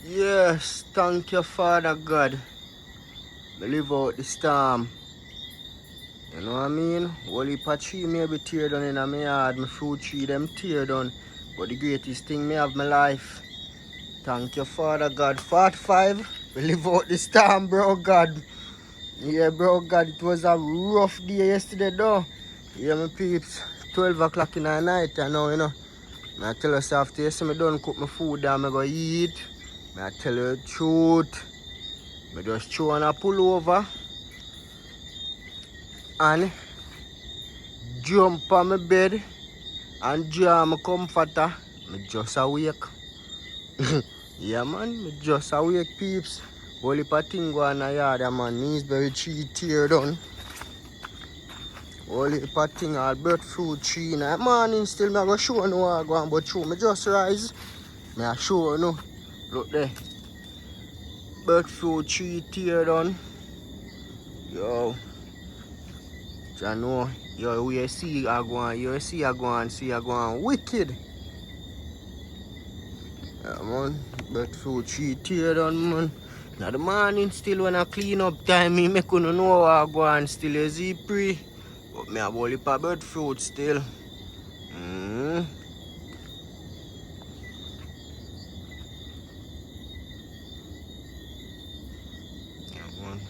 Yes, thank you, Father God. Me live out the storm. You know what I mean? Whole heap of tree may be tear down in my yard. My fruit tree them tear down. But the greatest thing me have my life. Thank you, Father God. 45. We live out the storm, bro God. Yeah, bro God. It was a rough day yesterday, though. Yeah, my peeps. 12 o'clock in the night, I know, you know. I tell us after you see me done cook my food down, I go eat. I tell you the truth. I just throw on a pullover and jump on my bed and draw my comforter. I just awake. Yeah, man, I just awake, peeps. Whole heap of thing go on the yard, man. Knees very tree tear down. Whole heap of thing all breadfruit tree in the morning. Still, I go show you what I go on, but through me just rise. I show you. Look there. Breadfruit tree tear down. Yo. I know, you see I go on, see I go on wicked. Yeah, man, but fruit tree tear down, man. Now the morning still when I clean up time, me make you know what I go on still a pre. But me have only a bird fruit still. Yeah, man.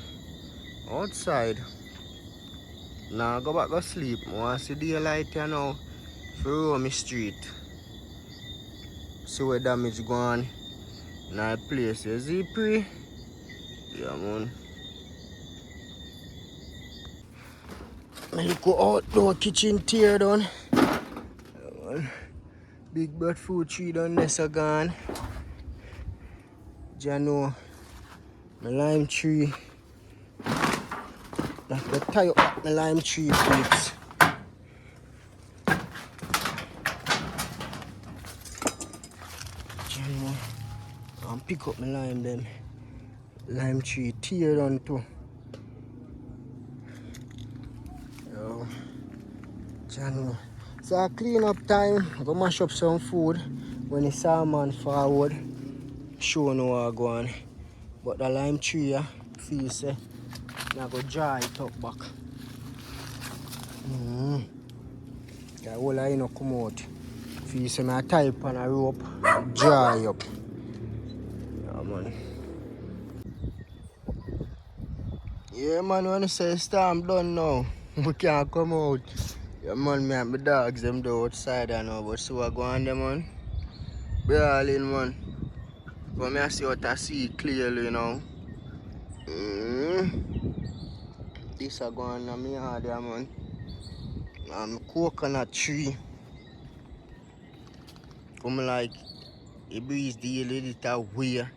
Outside. Now go back to sleep. I want to see daylight here now. For my street. See where damage gone. In our place, you see pre? Yeah, man. I look outdoor kitchen tear down. Big bird fruit tree down there so gone. Jano, my lime tree. Like the tie up my lime tree peeps. Jano, and pick up my lime then. Lime tree tear down too. Yo, Jano. So I clean up time, I go mash up some food. When the salmon forward, show no what I go on. But the lime tree, feel say, I go dry it up back. The whole I no come out. Feel say I tie up on a rope, dry up. Yeah, man. Yeah, man, when I say storm done now, we can't come out. Yeah, man, me and my dogs, them do outside I know, but so I go on them, man. Brawling, man. But me I see what I see clearly, you know. This I go on in my yard, yeah, man. Coconut tree. Come like, it breeze daily, little way.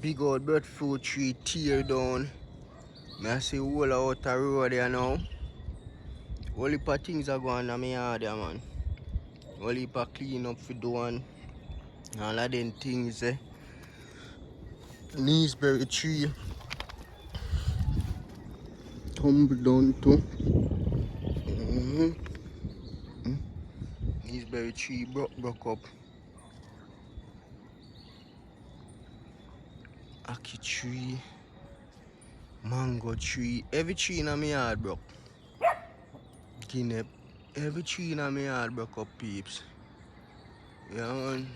Big old breadfruit tree tear down. Me I see whole out the road there now. All heap of things are going on in my yard there, man. All heap of clean up for doing. All of them things, Neesberry tree tumble down too. Neesberry tree broke up. Aki tree, mango tree, every tree in my yard broke. Guinea, every tree in my yard broke up, peeps. Yeah, man.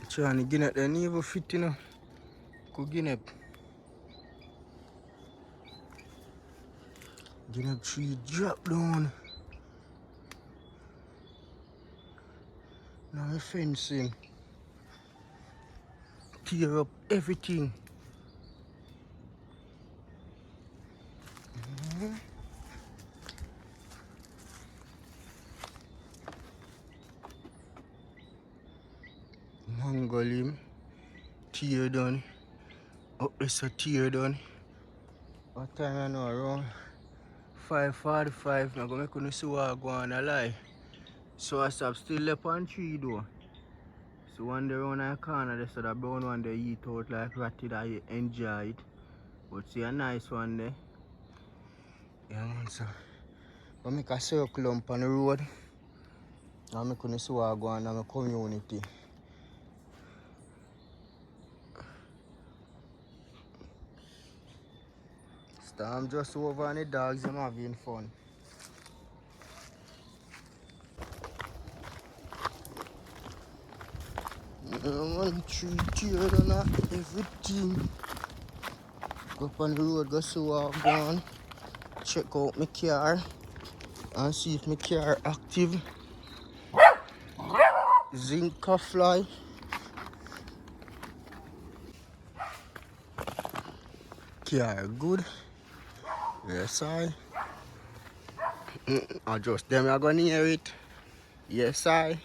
Trying to Guinea, they never fit, you know. Go Guinea. Guinea tree drop down. Now my fencing. Tear up everything. Mango limb, tear down. Up this a tear down. What time I know around 5:45. I'm gonna make you see what I go on a lie. So I stop still left on tree though. So one day around the corner they said that brown one they eat out like ratty, I enjoy it. But see a nice one there. Yeah, man, so I make a circle up on the road. And I couldn't see what go on in my community. Storm just over and the dogs them having fun. Man, 3 tier and everything. Go up on the road, go see what go on. Check out my car and see if my car active. Zinc fly. Car good. Yes, I just them are gonna hear it. Yes, I.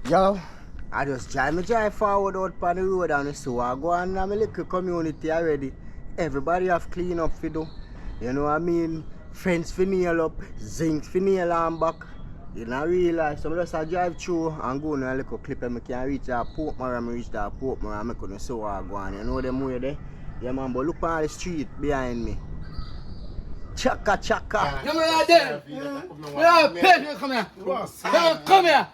Yo, I just drive forward out on the road and so I go on in my little community already. Everybody have clean up for do. You know what I mean? Fence for nail up, zinc for nail and back. You know realize so I just drive through and go on a little clip and I can reach that Portmore and I reach that Portmore and I couldn't see what I go on. You know them way there? Yeah man, but look on the street behind me. Chaka chaka. No, man, there. Yeah, Pedro, come here. Yeah, come here.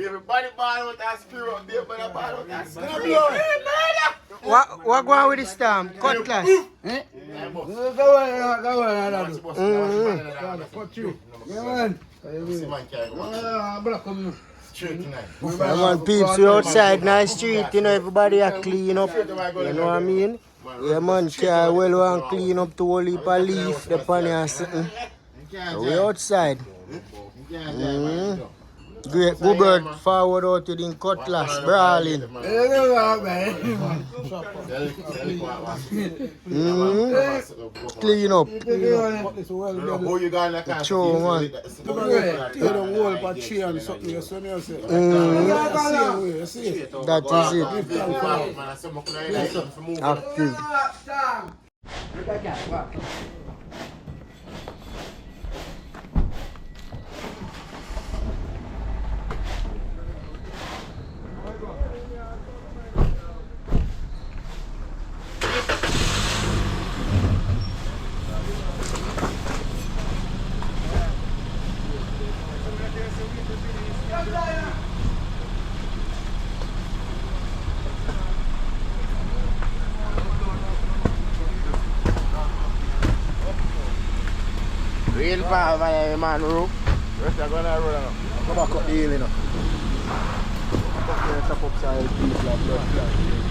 Everybody ball out that spirit up there, but I ball out that spirit. What go on with the storm? Cutlass. Eh? Go on. Cut you. Yeah, man. Yeah, man, peeps, we outside nice street, you know, everybody are clean up, you know what I mean? Yeah, man, car well and clean up to whole heap of leaf, the pan and something. So we outside. Great, good bird, forward out to the Cutlass, brawling. Clean up. Show, man. That is it. Active. Real far man, man, roof. Rest are gonna roll now. Go back up the hill, you know. Up there, top up side, people have blood clot.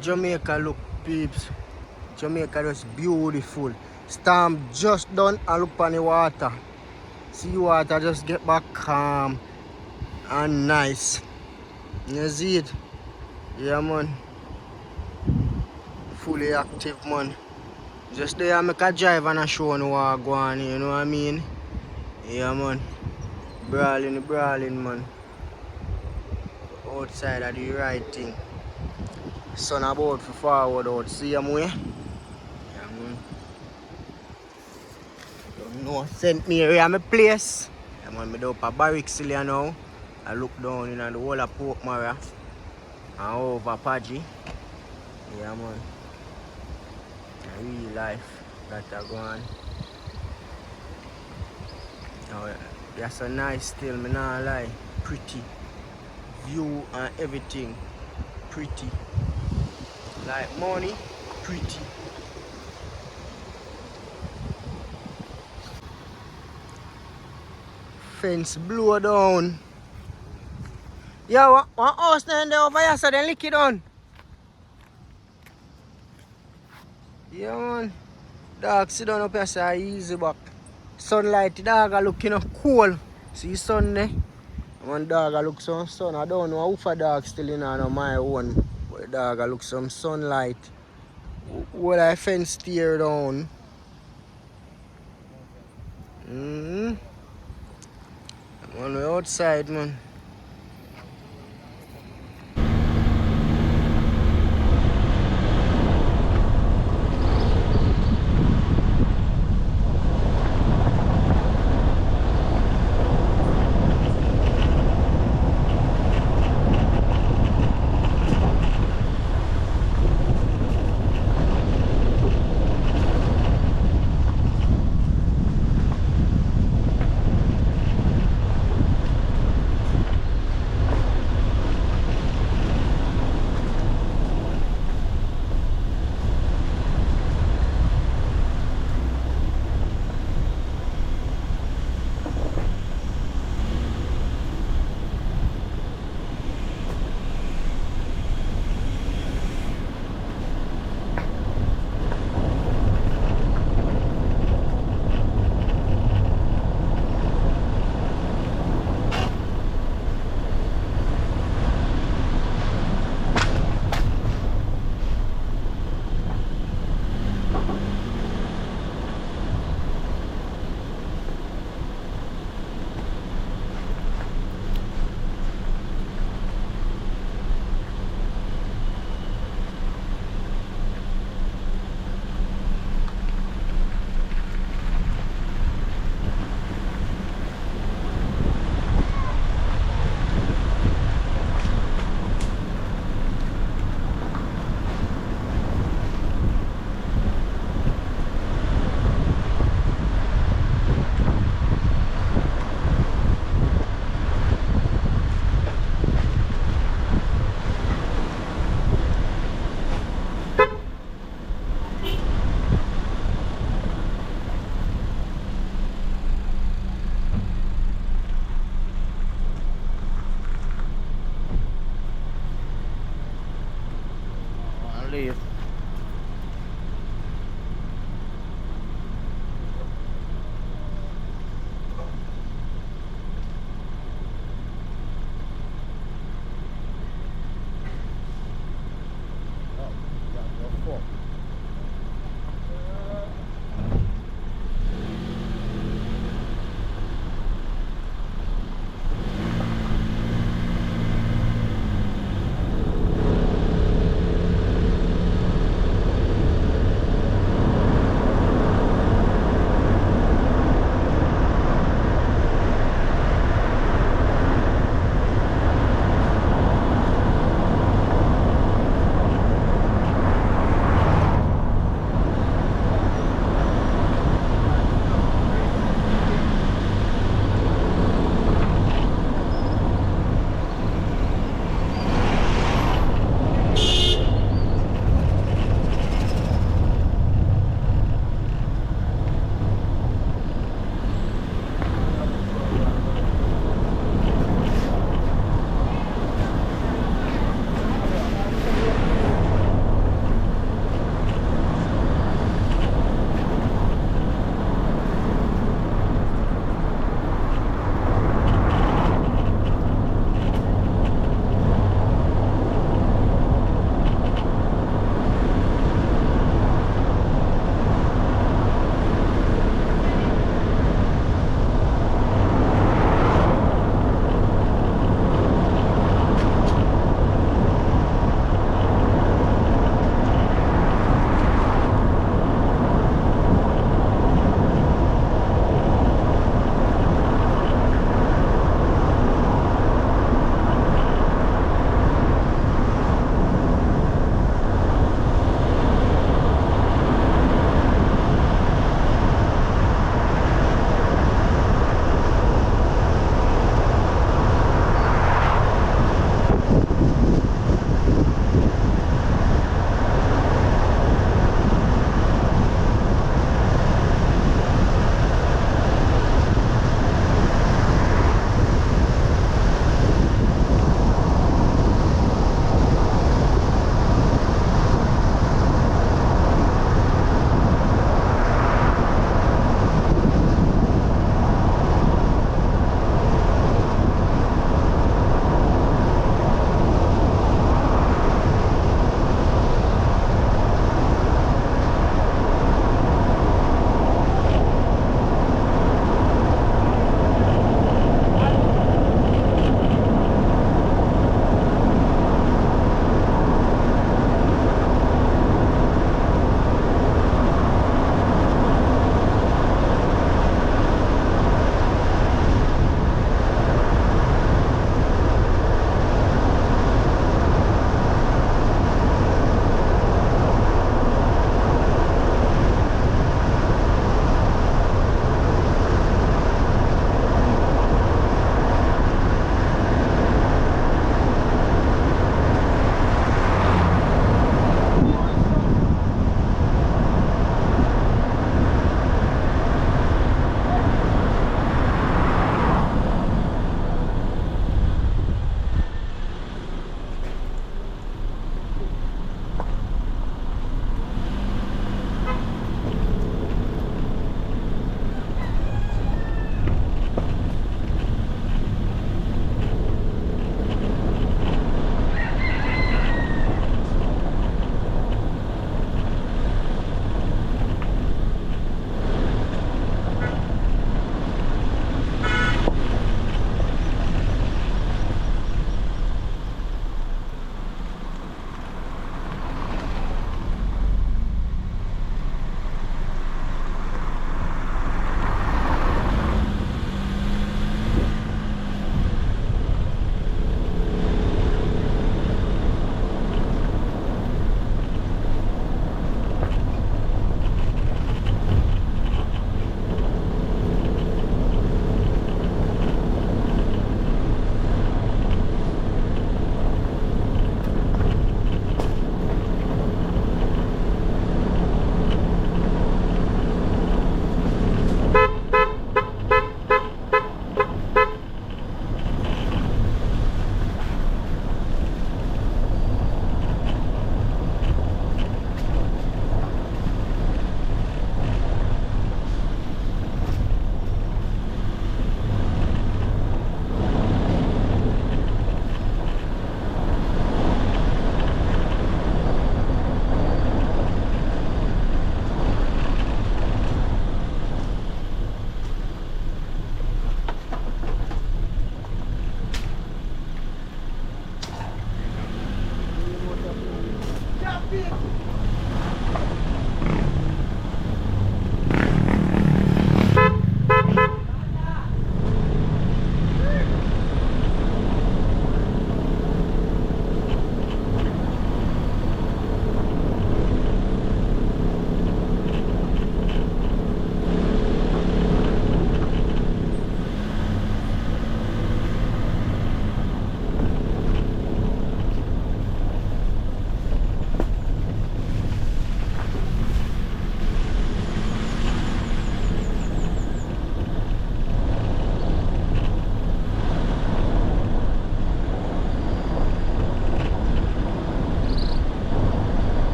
Jamaica look, peeps. Jamaica just beautiful. Storm just done and look on the water. See water just get back calm and nice. You see it? Yeah, man. Fully active, man. Just there I make a drive and a show on what go on, you know what I mean? Yeah, man. Brawling, man. Outside I do the right thing. Sun about for forward out. See him way? Yeah, man. Don't know. St. Mary at my place. Yeah, man. I'm up at Barracks here now. I look down in the whole of Portmore and over Padgy. Yeah, man. Real life that are going. Oh, that's so nice still, me not lie. Pretty. View and everything. Pretty. Like money, pretty. Fence blow down. Yeah, one house there over here, so then lick it down. Yeah, man. Dog sit down up here, so easy back. Sunlight, the dog are looking cool. See sun there? One dog look some sun. I don't know how dog still in on my own. But the dog look some sunlight. What I fence tear down. I'm on the outside, man.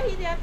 idiot.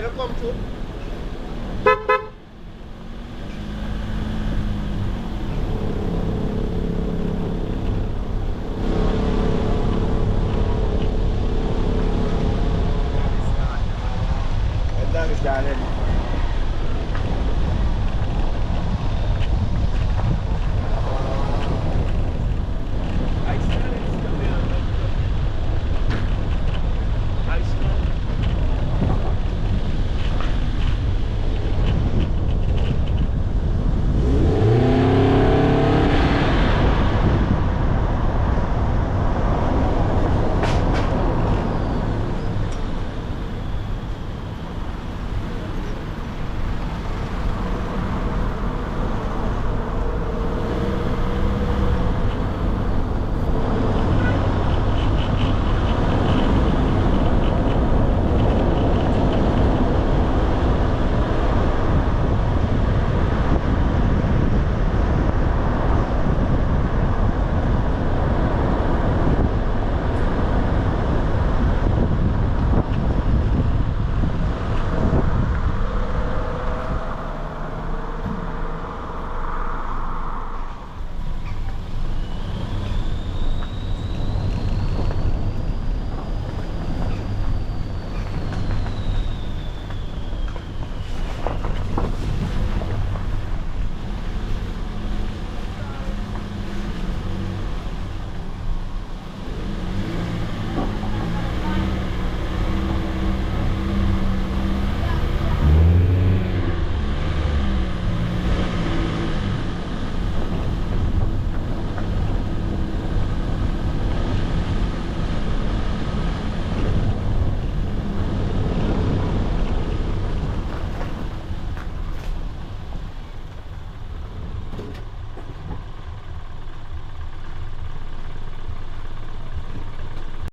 it'll come through. That is done.